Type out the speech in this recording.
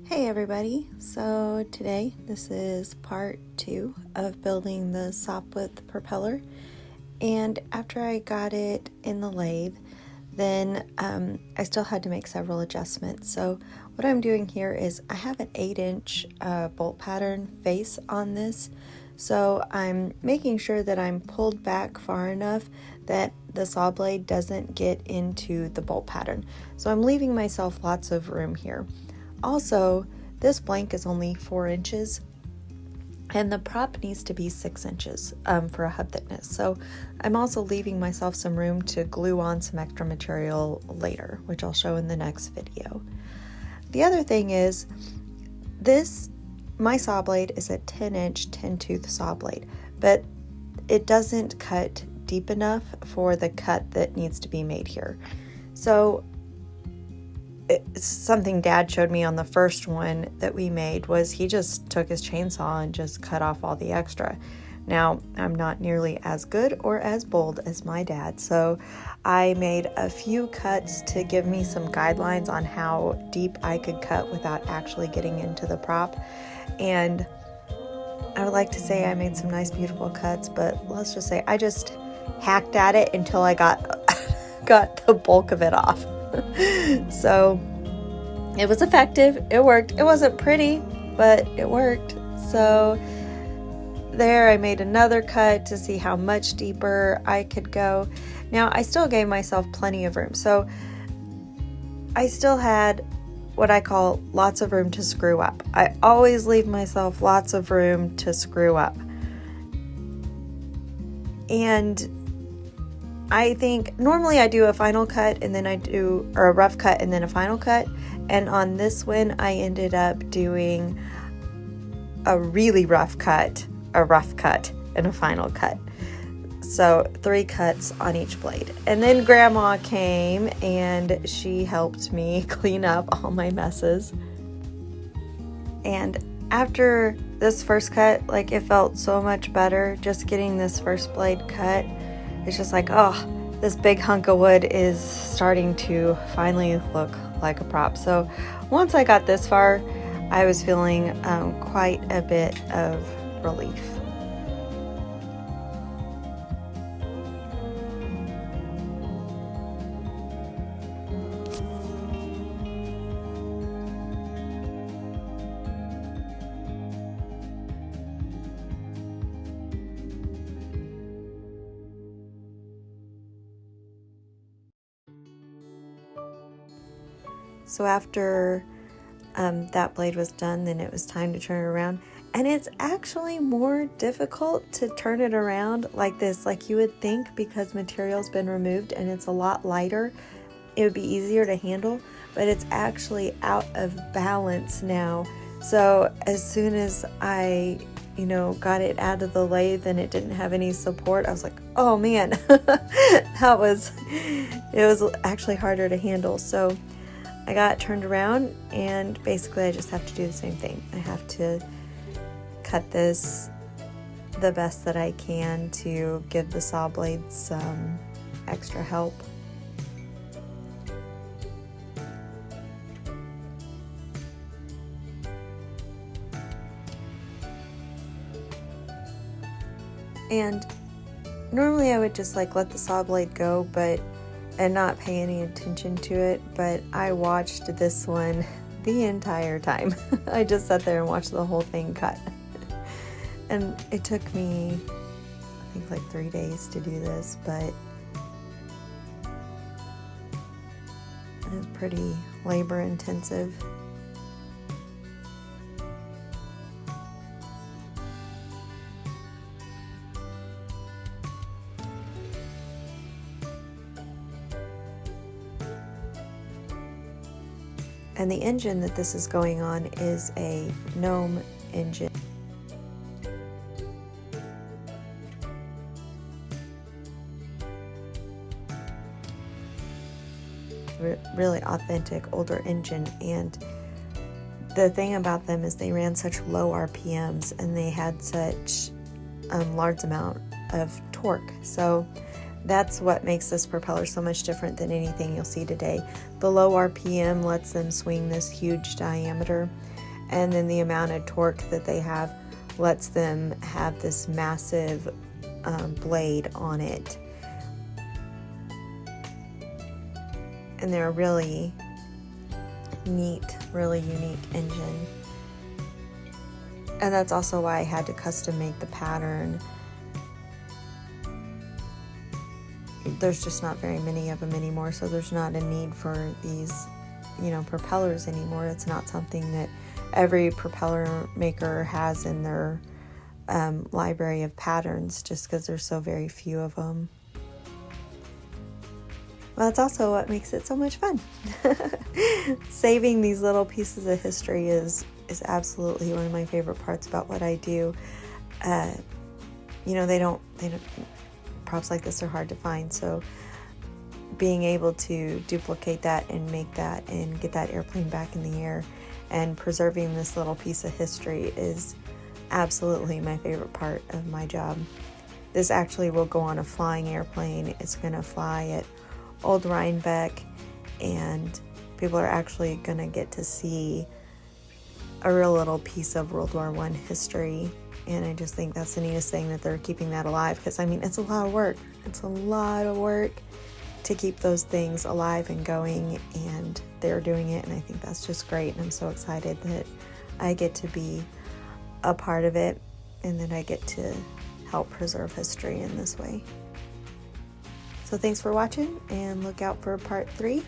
Hey everybody, so today this is part 2 of building the Sopwith propeller, and after I got it in the lathe, then I still had to make several adjustments. So what I'm doing here is I have an 8-inch bolt pattern face on this, so I'm making sure that I'm pulled back far enough that the saw blade doesn't get into the bolt pattern. So I'm leaving myself lots of room here. Also, this blank is only 4 inches and the prop needs to be 6 inches for a hub thickness. So I'm also leaving myself some room to glue on some extra material later, which I'll show in the next video. The other thing is my saw blade is a 10-inch 10-tooth saw blade, but it doesn't cut deep enough for the cut that needs to be made here. So it's something Dad showed me on the first one that we made was he just took his chainsaw and just cut off all the extra. Now, I'm not nearly as good or as bold as my dad, so I made a few cuts to give me some guidelines on how deep I could cut without actually getting into the prop. And I would like to say I made some nice, beautiful cuts, but let's just say I just hacked at it until I got the bulk of it off. So it was effective. It worked. It wasn't pretty, but it worked. So there I made another cut to see how much deeper I could go. Now I still gave myself plenty of room. So I still had what I call lots of room to screw up. I always leave myself lots of room to screw up. And I think normally I do a final cut and then or a rough cut and then a final cut. And on this one, I ended up doing a really rough cut, a rough cut, and a final cut. So 3 cuts on each blade. And then Grandma came and she helped me clean up all my messes. And after this first cut, like, it felt so much better just getting this first blade cut. It's just like, oh, this big hunk of wood is starting to finally look like a prop. So once I got this far, I was feeling quite a bit of relief. So after that blade was done, then it was time to turn it around. And it's actually more difficult to turn it around like this, like you would think, because material's been removed and it's a lot lighter. It would be easier to handle, but it's actually out of balance now. So as soon as I, got it out of the lathe and it didn't have any support, I was like, oh man, it was actually harder to handle. So I got it turned around, and basically I just have to do the same thing. I have to cut this the best that I can to give the saw blade some extra help. And normally I would just let the saw blade go, and not pay any attention to it, but I watched this one the entire time. I just sat there and watched the whole thing cut. And it took me, I think, 3 days to do this, but it was pretty labor intensive. And the engine that this is going on is a Gnome engine. Really authentic older engine, and the thing about them is they ran such low RPMs and they had such large amount of torque. So that's what makes this propeller so much different than anything you'll see today. The low RPM lets them swing this huge diameter, and then the amount of torque that they have lets them have this massive blade on it. And they're a really neat, really unique engine. And that's also why I had to custom make the pattern. There's just not very many of them anymore, so there's not a need for these, propellers anymore. It's not something that every propeller maker has in their library of patterns, just because there's so very few of them. Well, that's also what makes it so much fun. Saving these little pieces of history is absolutely one of my favorite parts about what I do. They don't props like this are hard to find, so being able to duplicate that and make that and get that airplane back in the air and preserving this little piece of history is absolutely my favorite part of my job. This actually will go on a flying airplane. It's going to fly at Old Rhinebeck, and people are actually going to get to see a real little piece of World War I history. And I just think that's the neatest thing that they're keeping that alive, because it's a lot of work. It's a lot of work to keep those things alive and going, and they're doing it, and I think that's just great. And I'm so excited that I get to be a part of it and that I get to help preserve history in this way. So thanks for watching, and look out for part 3.